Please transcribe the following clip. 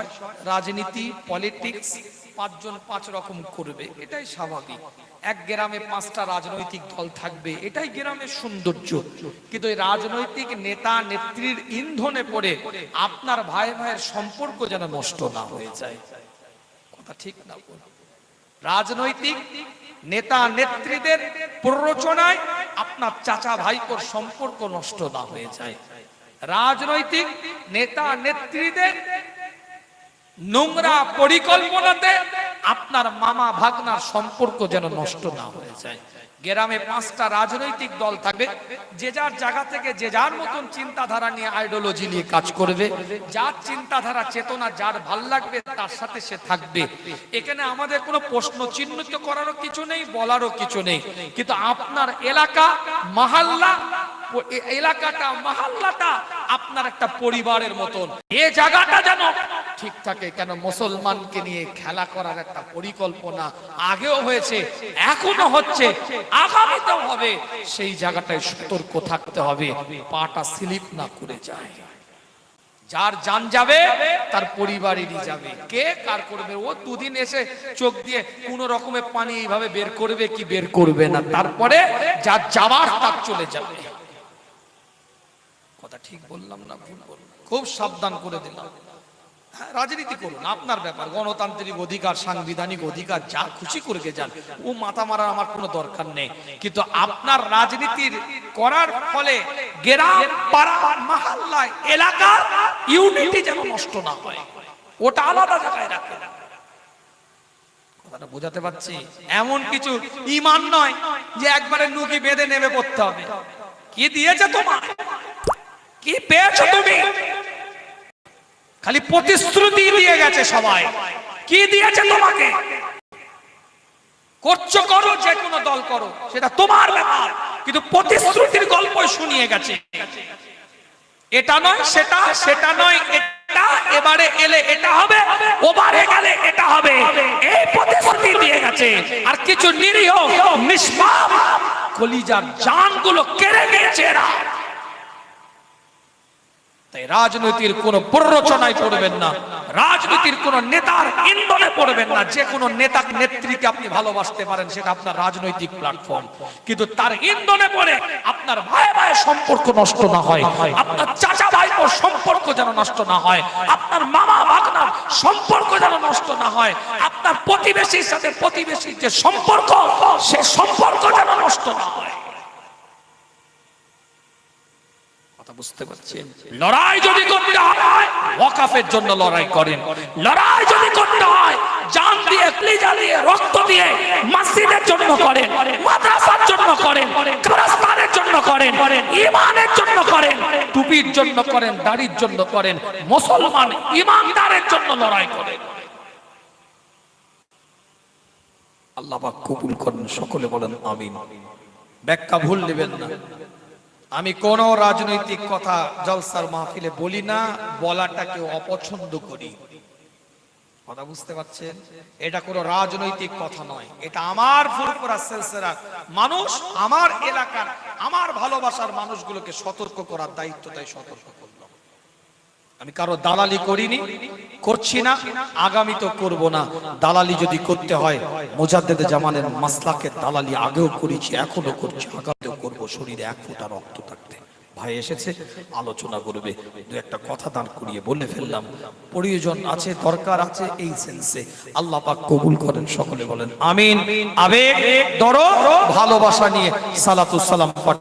বিষয়। রাজনীতি, পলিটিক্স, পাঁচজন পাঁচ রকম করবে, এটাই স্বাভাবিক। এক গ্রামে পাঁচটা রাজনৈতিক দল থাকবে, এটাই গ্রামের সৌন্দর্য। কিন্তু এই রাজনৈতিক নেতা নেত্রীর ইন্ধনে পড়ে আপনার ভাই ভাইয়ের সম্পর্ক যেন নষ্ট না হয়ে যায়। কথা ঠিক না? রাজনৈতিক নেতা নেত্রীদের প্ররোচনায় আপনার চাচা ভাইপোর সম্পর্ক নষ্ট না হয়ে যায়। রাজনৈতিক নেতা নেত্রীদের নোংরা পরিকল্পনাতে আপনার মামা ভাগনার সম্পর্ক যেন নষ্ট না হয়ে যায়। গ্রামে পাঁচটা রাজনৈতিক দল থাকবে, যে যার জায়গা থেকে যে যার মতন চিন্তাধারা নিয়ে, আইডিওলজি নিয়ে কাজ করবে। যার চিন্তাধারা চেতনা যার ভাল লাগবে তার সাথে সে থাকবে। এখানে আমাদের কোনো প্রশ্ন চিহ্নিত করারও কিছু নেই, বলারও কিছু নেই। কিন্তু আপনার এলাকা, মহল্লা, এলাকাটা, মহল্লাটা আপনার একটা পরিবারের মতন। এই জায়গাটা যেন ঠিক থাকে। কেন মুসলমানকে নিয়ে খেলা করার একটা পরিকল্পনা আগেও হয়েছে, এখনো হচ্ছে, আগামীতেও হবে। সেই জায়গাটায় সতর্ক থাকতে হবে, পাটা স্লিপ না করে যায়। যার জান যাবে তার পরিবারেরই যাবে। কে কার করবে? ও দুদিন এসে চোখ দিয়ে কোন রকমের পানি এইভাবে বের করবে কি বের করবে না, তারপরে যার যাবার তার চলে যাবে। কথা ঠিক বললাম না ভুল বললাম? খুব সাবধান করে দিলাম। রাজনীতি করুন, আপনার ব্যাপার, গণতান্ত্রিক অধিকার, সাংবিধানিক অধিকার, যা খুশি করে যান। ও মাথা মারার আমার কোনো দরকার নেই। কিন্তু আপনার রাজনীতির করার ফলে গ্রাম, পাড়া, মহল্লায়, এলাকার ইউনিটি যেন নষ্ট না হয়, ওটা আলাদা জায়গায় রাখেন। কথাটা বোঝাতে পারছি? এমন কিছু ঈমান নয় যে একবারে নুকি বেঁধে নেমে পড়তে হবে। কি দিয়েছে তোমার? কি পেয়েছো তুমি? খালি প্রতিশ্রুতি দিয়ে গেছে সবাই। কি দিয়েছে তোমাকে? করছো করো, যে কোনো দল করো, সেটা তোমার ব্যাপার। কিন্তু প্রতিশ্রুতির গল্পই শুনিয়ে গেছে। এটা নয় সেটা, সেটা নয় এটা, এবারে এলে এটা হবে, ওবারে গেলে এটা হবে, এই প্রতিশ্রুতি দিয়ে গেছে। আর কিছু নিরীহ নিষ্পাপ কলিজার জানগুলো কেড়ে নিয়েছে এরা। তাই রাজনীতির কোন প্ররোচনায় পড়বেন না, রাজনীতির কোন নেতার ইন্ধনে পড়বেন না। যে কোনো নেতা নেত্রীকে আপনি ভালোবাসতে পারেন, সেটা আপনার রাজনৈতিক প্ল্যাটফর্ম। কিন্তু তার ইন্ধনে পড়ে আপনার ভাই ভাইয়ের সম্পর্ক নষ্ট না হয়, আপনার চাচা ভাইপোর সম্পর্ক যেন নষ্ট না হয়, আপনার মামা ভাগনার সম্পর্ক যেন নষ্ট না হয়, আপনার প্রতিবেশীর সাথে প্রতিবেশীর যে সম্পর্ক, সে সম্পর্ক যেন নষ্ট না হয়। বুঝতে পারছেন? লড়াই যদি করতে হয় ওয়াকাফের জন্য লড়াই করেন। লড়াই যদি করতে হয় জান দিয়ে, কলিজা দিয়ে, রক্ত দিয়ে মসজিদের জন্য করেন, মাদ্রাসার জন্য করেন, কবরস্থানের জন্য করেন, ঈমানের জন্য করেন, টুপির জন্য করেন, দাড়ির জন্য করেন, মুসলমান ঈমানদারের জন্য লড়াই করেন। আল্লাহ পাক কবুল করেন। সকলে বলেন আমিন। ব্যাখ্যা ভুল নেবেন না। আমি কোন রাজনৈতিক কথা জলসার মাহফিলে বলি না, বলাটাকে অপছন্দ করি। কথা বুঝতে পারছেন? এটা কোনো রাজনৈতিক কথা নয়, এটা আমার ফুরফুরা সিলসিলা মানুষ, আমার এলাকার, আমার ভালোবাসার মানুষগুলোকে সতর্ক করার দায়িত্ব, তাই সতর্ক করলাম। আমি কারো দালালি করিনি, করছি না, আগামী তো করব না। দালালি যদি করতে হয় মুজাদ্দেদে জামানের মাসলাকের দালালি আগেও করেছি, এখনো করছি, আগামীতেও করব। শরীরে এক ফোঁটা রক্ত থাকতে। ভাই এসেছে, আলোচনা করবে, দু একটা কথা দাঁড় করিয়ে বলে ফেললাম। প্রয়োজন আছে, দরকার আছে, এই সেন্সে আল্লাহ পাক কবুল করেন। সকলে বলেন আমিন। আবেগ, দরদ, ভালোবাসা নিয়ে সালাতুস সালাম পাঠ